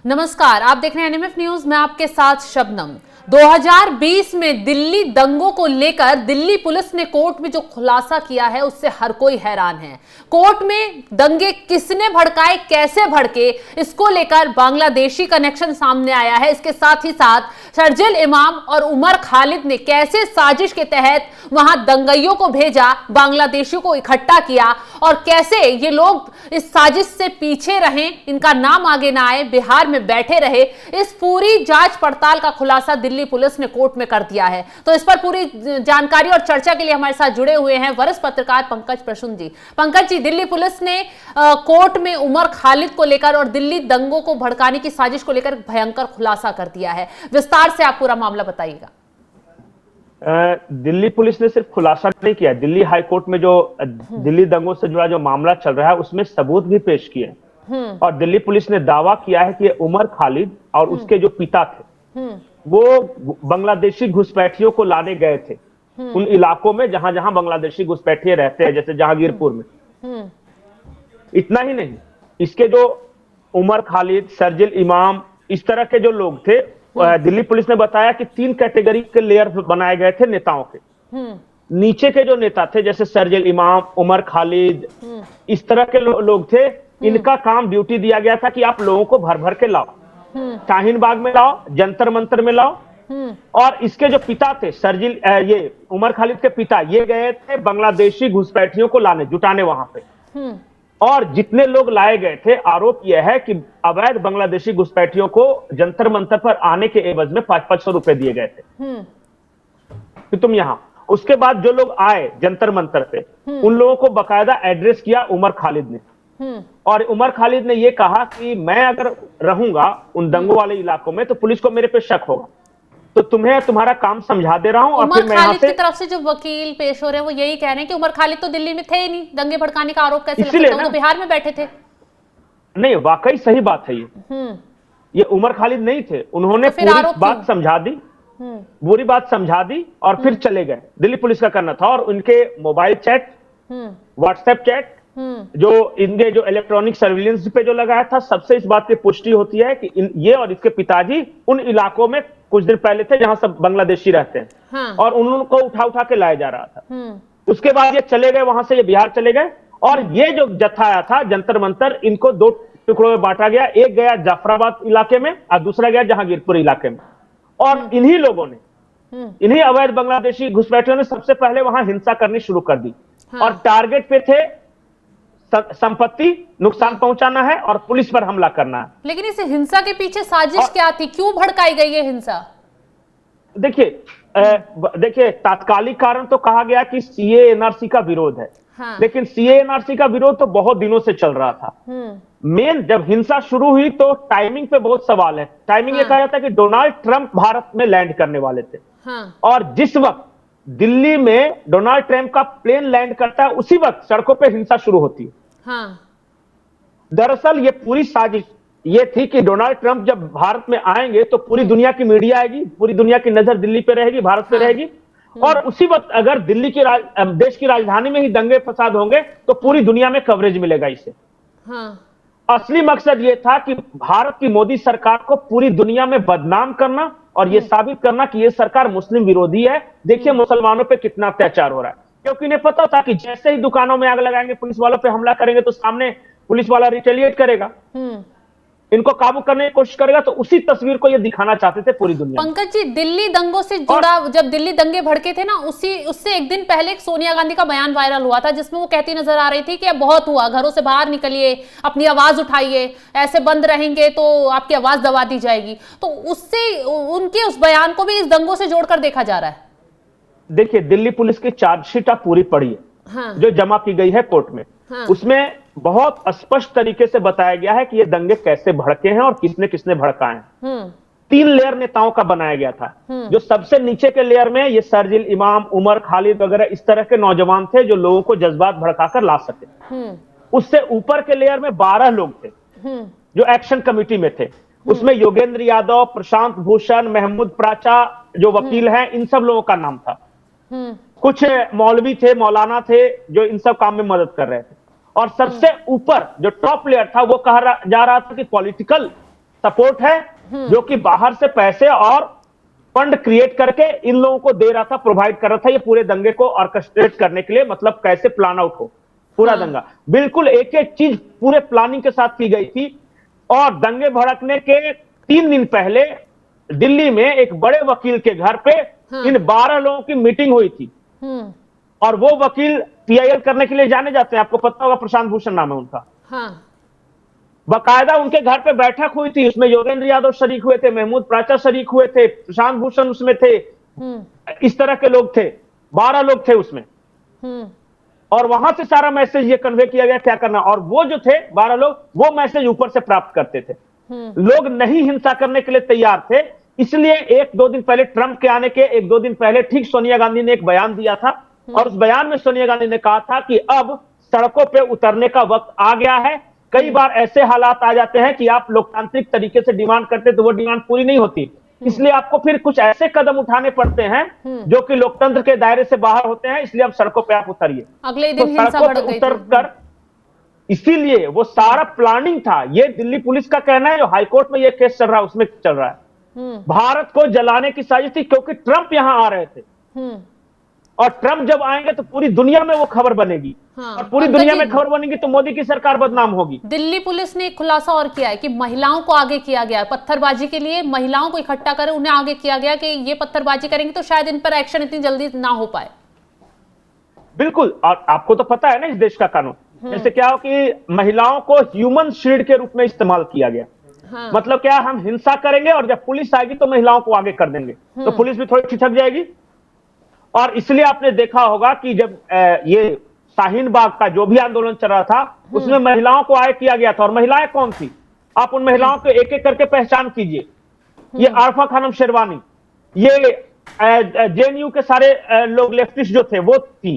नमस्कार, आप देख रहे हैं एनएमएफ न्यूज। मैं आपके साथ शबनम। 2020 में दिल्ली दंगों को लेकर दिल्ली पुलिस ने कोर्ट में जो खुलासा किया है उससे हर कोई हैरान है। कोर्ट में दंगे किसने भड़काए, कैसे भड़के, इसको लेकर बांग्लादेशी कनेक्शन सामने आया है। इसके साथ ही साथ शर्जिल इमाम और उमर खालिद ने कैसे साजिश के तहत वहां दंगइयों को भेजा, बांग्लादेशियों को इकट्ठा किया और कैसे ये लोग इस साजिश से पीछे रहे, इनका नाम आगे ना आए, बिहार में बैठे रहे। इस पूरी जांच पड़ताल का खुलासा दिल्ली पुलिस ने कोर्ट में कर दिया है। तो इस पर पूरी जानकारी और चर्चा के लिए हमारे साथ जुड़े हुए हैं वरिष्ठ पत्रकार पंकज प्रसून जी। पंकज जी, दिल्ली पुलिस ने कोर्ट में उमर खालिद को लेकर और दिल्ली दंगों को भड़काने की साजिश को लेकर भयंकर खुलासा कर दिया है। विस्तार से आप पूरा मामला बताइएगा। दिल्ली पुलिस ने सिर्फ खुलासा नहीं किया, दिल्ली हाई कोर्ट में जो दिल्ली दंगों से जुड़ा जो मामला चल रहा है उसमें सबूत भी पेश किए और दिल्ली पुलिस ने दावा किया है कि उमर खालिद और उसके जो पिता थे वो बांग्लादेशी घुसपैठियों को लाने गए थे उन इलाकों में जहां जहां बांग्लादेशी घुसपैठिए रहते हैं, जैसे जहांगीरपुर में। इतना ही नहीं, इसके जो उमर खालिद, शर्जिल इमाम, इस तरह के जो लोग थे, दिल्ली पुलिस ने बताया कि 3 कैटेगरी के लेयर बनाए गए थे नेताओं के। नीचे के जो नेता थे जैसे शर्जिल इमाम, उमर खालिद, इस तरह के लोग थे, इनका काम ड्यूटी दिया गया था कि आप लोगों को भर भर के लाओ, शाहीन बाग में लाओ, जंतर मंतर में लाओ। और इसके जो पिता थे शर्जिल, ये उमर खालिद के पिता, ये गए थे बांग्लादेशी घुसपैठियों को लाने, जुटाने वहां पे। और जितने लोग लाए गए थे, आरोप यह है कि अवैध बांग्लादेशी घुसपैठियों को जंतर मंतर पर आने के एवज में 500-500 रुपए दिए गए थे कि तुम यहां। उसके बाद जो लोग आए जंतर मंतर पे, उन लोगों को बकायदा एड्रेस किया उमर खालिद ने। और उमर खालिद ने यह कहा कि मैं अगर रहूंगा उन दंगों वाले इलाकों में तो पुलिस को मेरे पे शक होगा, तो तुम्हें तुम्हारा काम समझा दे रहा हूं। और फिर मैं खालिद की तरफ से जो वकील पेश हो रहे हैं वो यही कह रहे हैं कि उमर खालिद तो दिल्ली में थे ही नहीं, दंगे भड़काने का आरोप कैसे लगता है, तो बिहार में बैठे थे। नहीं, वाकई सही बात है ये उमर खालिद नहीं थे। उन्होंने तो पूरी बात समझा दी, पूरी बात समझा दी और फिर चले गए। दिल्ली पुलिस का करना था। और उनके मोबाइल चैट, व्हाट्सएप चैट, जो इनके जो इलेक्ट्रॉनिक सर्विलेंस पे जो लगाया था, सबसे इस बात की पुष्टि होती है कि ये और इसके पिताजी उन इलाकों में कुछ दिन पहले थे जहां सब बांग्लादेशी रहते हैं। और उनको उठा उठा के लाया जा रहा था। उसके बाद ये चले गए वहां से, ये बिहार चले गए। और ये जो जत्था आया था जंतर मंतर, इनको 2 टुकड़ों में बांटा गया। एक गया जाफराबाद इलाके में और दूसरा गया जहांगीरपुर इलाके में। और इन्हीं लोगों ने, इन्हीं अवैध बांग्लादेशी घुसपैठियों ने सबसे पहले वहां हिंसा करनी शुरू कर दी। और टारगेट पे थे संपत्ति नुकसान पहुंचाना है और पुलिस पर हमला करना है। लेकिन इस हिंसा के पीछे साजिश क्या थी, क्यों भड़काई गई ये हिंसा? देखिए तात्कालिक कारण तो कहा गया कि सीए एनआरसी का विरोध है। लेकिन सीए एनआरसी का विरोध तो बहुत दिनों से चल रहा था। मेन जब हिंसा शुरू हुई तो टाइमिंग पे बहुत सवाल है। टाइमिंग ये कहा जाता है कि डोनाल्ड ट्रंप भारत में लैंड करने वाले थे। और जिस वक्त दिल्ली में डोनाल्ड ट्रंप का प्लेन लैंड करता है, उसी वक्त सड़कों पे हिंसा शुरू होती है। दरअसल ये पूरी साजिश ये थी कि डोनाल्ड ट्रंप जब भारत में आएंगे तो पूरी दुनिया की मीडिया आएगी, पूरी दुनिया की नजर दिल्ली पे रहेगी, भारत पे रहेगी। और उसी वक्त अगर दिल्ली की देश की राजधानी में ही दंगे फसाद होंगे तो पूरी दुनिया में कवरेज मिलेगा इसे। असली मकसद ये था कि भारत की मोदी सरकार को पूरी दुनिया में बदनाम करना और ये साबित करना कि ये सरकार मुस्लिम विरोधी है। देखिए मुसलमानों पे कितना अत्याचार हो रहा है, क्योंकि इन्हें पता था कि जैसे ही दुकानों में आग लगाएंगे, पुलिस वालों पे हमला करेंगे तो सामने पुलिस वाला रिटेलिएट करेगा, इनको काबू करने की कोशिश करेगा। तो उसी तस्वीर को ये दिखाना चाहते थे पूरी दुनिया। पंकज जी, दिल्ली दंगों से जुड़ा, जब दिल्ली दंगे भड़के थे ना, उससे एक दिन पहले एक सोनिया गांधी का बयान वायरल हुआ था जिसमें वो कहती नजर आ रही थी कि अब बहुत हुआ, घरों से बाहर निकलिए, अपनी आवाज उठाइए, ऐसे बंद रहेंगे तो आपकी आवाज दबा दी जाएगी। तो उससे उनके उस बयान को भी इस दंगों से जोड़कर देखा जा रहा है। देखिए दिल्ली पुलिस की चार्जशीट आप पूरी पढ़िए, जो जमा की गई है कोर्ट में। उसमें बहुत स्पष्ट तरीके से बताया गया है कि ये दंगे कैसे भड़के हैं और किसने किसने भड़काए हैं। 3 लेयर नेताओं का बनाया गया था। जो सबसे नीचे के लेयर में ये शर्जिल इमाम, उमर खालिद वगैरह इस तरह के नौजवान थे जो लोगों को जज्बात भड़काकर ला सके। उससे ऊपर के लेयर में 12 लोग थे जो एक्शन कमेटी में थे। उसमें योगेंद्र यादव, प्रशांत भूषण, महमूद प्राचा जो वकील हैं, इन सब लोगों का नाम था। कुछ मौलवी थे, मौलाना थे जो इन सब काम में मदद कर रहे थे। और सबसे ऊपर जो टॉप लेयर था वो कहा जा रहा था कि पॉलिटिकल सपोर्ट है जो कि बाहर से पैसे और फंड क्रिएट करके इन लोगों को दे रहा था, प्रोवाइड कर रहा था, ये पूरे दंगे को ऑर्केस्ट्रेट करने के लिए, मतलब कैसे प्लान आउट हो पूरा दंगा। बिल्कुल एक एक चीज पूरे प्लानिंग के साथ की गई थी। और दंगे भड़कने के 3 दिन पहले दिल्ली में एक बड़े वकील के घर पे इन 12 लोगों की मीटिंग हुई थी। और वो वकील पीआईएल करने के लिए जाने जाते हैं, आपको पता होगा, प्रशांत भूषण नाम है उनका। बाकायदा उनके घर पे बैठक हुई थी, उसमें योगेंद्र यादव शरीक हुए थे, महमूद प्राचा शरीक हुए थे, प्रशांत भूषण उसमें थे, इस तरह के लोग थे, 12 लोग थे उसमें। और वहां से सारा मैसेज ये कन्वे किया गया क्या करना। और वो जो थे 12 लोग, वो मैसेज ऊपर से प्राप्त करते थे। लोग नहीं हिंसा करने के लिए तैयार थे, इसलिए 1-2 दिन पहले, ट्रंप के आने के 1-2 दिन पहले, ठीक सोनिया गांधी ने एक बयान दिया था। और उस बयान में सोनिया गांधी ने कहा था कि अब सड़कों पे उतरने का वक्त आ गया है। कई बार ऐसे हालात आ जाते हैं कि आप लोकतांत्रिक तरीके से डिमांड करते तो वो डिमांड पूरी नहीं होती, इसलिए आपको फिर कुछ ऐसे कदम उठाने पड़ते हैं जो कि लोकतंत्र के दायरे से बाहर होते हैं, इसलिए अब सड़कों पे आप उतरिए। अगले दिन तो हिंसा बढ़ गई उतर कर, इसीलिए वो सारा प्लानिंग था। ये दिल्ली पुलिस का कहना है, जो हाईकोर्ट में ये केस चल रहा है उसमें चल रहा है। भारत को जलाने की साजिश थी, क्योंकि ट्रंप यहां आ रहे थे। और ट्रंप जब आएंगे तो पूरी दुनिया में वो खबर बनेगी। और पूरी दुनिया में खबर बनेगी तो मोदी की सरकार बदनाम होगी। दिल्ली पुलिस ने एक खुलासा और किया है कि महिलाओं को आगे किया गया है पत्थरबाजी के लिए, महिलाओं को इकट्ठा कर उन्हें आगे किया गया कि ये पत्थरबाजी करेंगे तो शायद इन पर एक्शन इतनी जल्दी ना हो पाए। बिल्कुल, और आपको तो पता है ना इस देश का कानून, जैसे क्या हो कि महिलाओं को ह्यूमन शील्ड के रूप में इस्तेमाल किया गया। मतलब क्या, हम हिंसा करेंगे और जब पुलिस आएगी तो महिलाओं को आगे कर देंगे, तो पुलिस भी थोड़ी ठिठक जाएगी। और इसलिए आपने देखा होगा कि जब ये शाहीन बाग का जो भी आंदोलन चल रहा था, उसमें महिलाओं को आगे किया गया था। और महिलाएं कौन थी, आप उन महिलाओं को एक एक करके पहचान कीजिए। ये आरफा खानम शेरवानी, ये जेएनयू के सारे लोग लेफ्टिस्ट जो थे वो थी।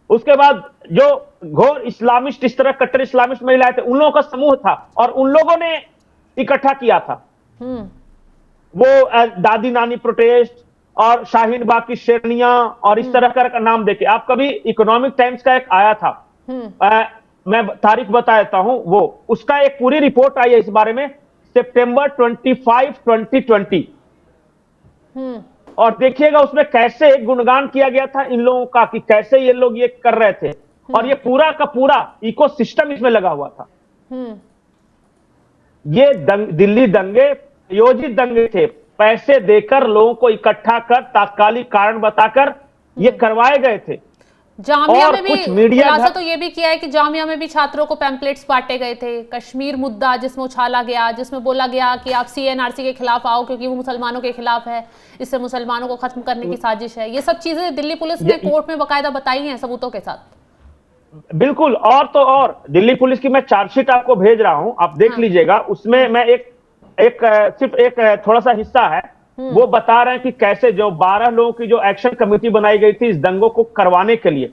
उसके बाद जो घोर इस्लामिस्ट, इस तरह कट्टर इस्लामिस्ट महिलाएं थे, उन लोगों का समूह था और उन लोगों ने इकट्ठा किया था। वो दादी नानी प्रोटेस्ट और शाहीन बाग की शेरनियां और इस तरह का नाम देके, आप कभी इकोनॉमिक टाइम्स का एक आया था, मैं तारीख बता देता हूं, वो उसका एक पूरी रिपोर्ट आई है इस बारे में, सितंबर 25, 2020। और देखिएगा उसमें कैसे गुणगान किया गया था इन लोगों का, कि कैसे ये लोग ये कर रहे थे। और ये पूरा का पूरा इकोसिस्टम इसमें लगा हुआ था। ये दिल्ली दंगे योजित दंगे थे, पैसे देकर लोगों को इकट्ठा कर, तात्कालिक कारण बताकर ये करवाए गए थे। जामिया में भी खुलासा तो ये भी किया है कि जामिया में भी छात्रों को पैम्पलेट्स बांटे गए थे। कश्मीर मुद्दा जिसमें उछाला गया, जिसमें बोला गया कि आप सीएनआरसी के खिलाफ आओ क्योंकि वो मुसलमानों के खिलाफ है, इससे मुसलमानों को खत्म करने की साजिश है। ये सब चीजें दिल्ली पुलिस ने कोर्ट में बाकायदा बताई हैं सबूतों के साथ। बिल्कुल, और तो और दिल्ली पुलिस की मैं चार्जशीट आपको भेज रहा हूं, आप देख लीजिएगा। उसमें मैं सिर्फ एक थोड़ा सा हिस्सा है, वो बता रहे हैं कि कैसे जो 12 लोगों की जो एक्शन कमेटी बनाई गई थी इस दंगों को करवाने के लिए,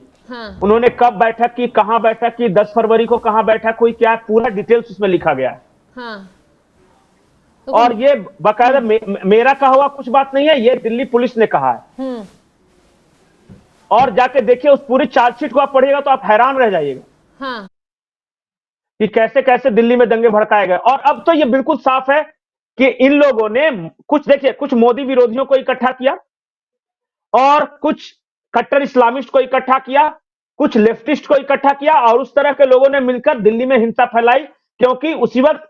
उन्होंने कब बैठक की, कहां बैठक की, 10 फरवरी को कहां बैठक हुई, क्या पूरा डिटेल्स उसमें लिखा गया है। तो और ये बाकायदा मेरा कहा हुआ कुछ बात नहीं है, ये दिल्ली पुलिस ने कहा है। और जाके देखिए उस पूरी चार्जशीट को आप पढ़िएगा तो आप हैरान रह जाइएगा कि कैसे कैसे दिल्ली में दंगे भड़काए गए। और अब तो ये बिल्कुल साफ है कि इन लोगों ने कुछ मोदी विरोधियों को इकट्ठा किया और कुछ कट्टर इस्लामिस्ट को इकट्ठा किया, कुछ लेफ्टिस्ट को इकट्ठा किया, और उस तरह के लोगों ने मिलकर दिल्ली में हिंसा फैलाई। क्योंकि उसी वक्त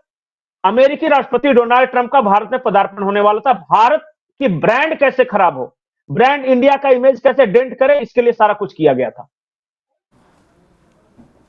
अमेरिकी राष्ट्रपति डोनाल्ड ट्रंप का भारत में पदार्पण होने वाला था। भारत की ब्रांड कैसे खराब हो, ब्रांड इंडिया का इमेज कैसे डेंट करे, इसके लिए सारा कुछ किया गया था।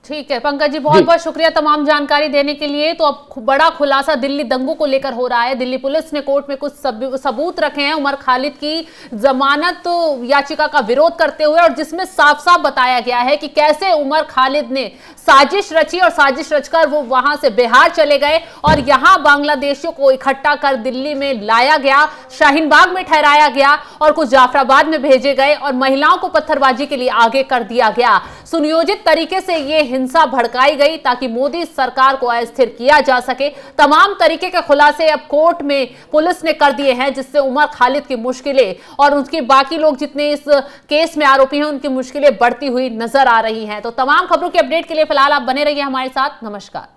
ठीक है पंकज जी, बहुत बहुत शुक्रिया तमाम जानकारी देने के लिए। तो अब बड़ा खुलासा दिल्ली दंगों को लेकर हो रहा है। दिल्ली पुलिस ने कोर्ट में कुछ सबूत रखे हैं उमर खालिद की जमानत याचिका का विरोध करते हुए, और जिसमें साफ साफ बताया गया है कि कैसे उमर खालिद ने साजिश रची और साजिश रचकर वो वहां से बिहार चले गए और यहां बांग्लादेशियों को इकट्ठा कर दिल्ली में लाया गया, शाहीन बाग में ठहराया गया और कुछ जाफराबाद में भेजे गए और महिलाओं को पत्थरबाजी के लिए आगे कर दिया गया। सुनियोजित तरीके से ये हिंसा भड़काई गई ताकि मोदी सरकार को अस्थिर किया जा सके। तमाम तरीके के खुलासे अब कोर्ट में पुलिस ने कर दिए हैं, जिससे उमर खालिद की मुश्किलें और उनके बाकी लोग जितने इस केस में आरोपी हैं उनकी मुश्किलें बढ़ती हुई नजर आ रही हैं। तो तमाम खबरों की अपडेट के लिए फिलहाल आप बने रहिए हमारे साथ। नमस्कार।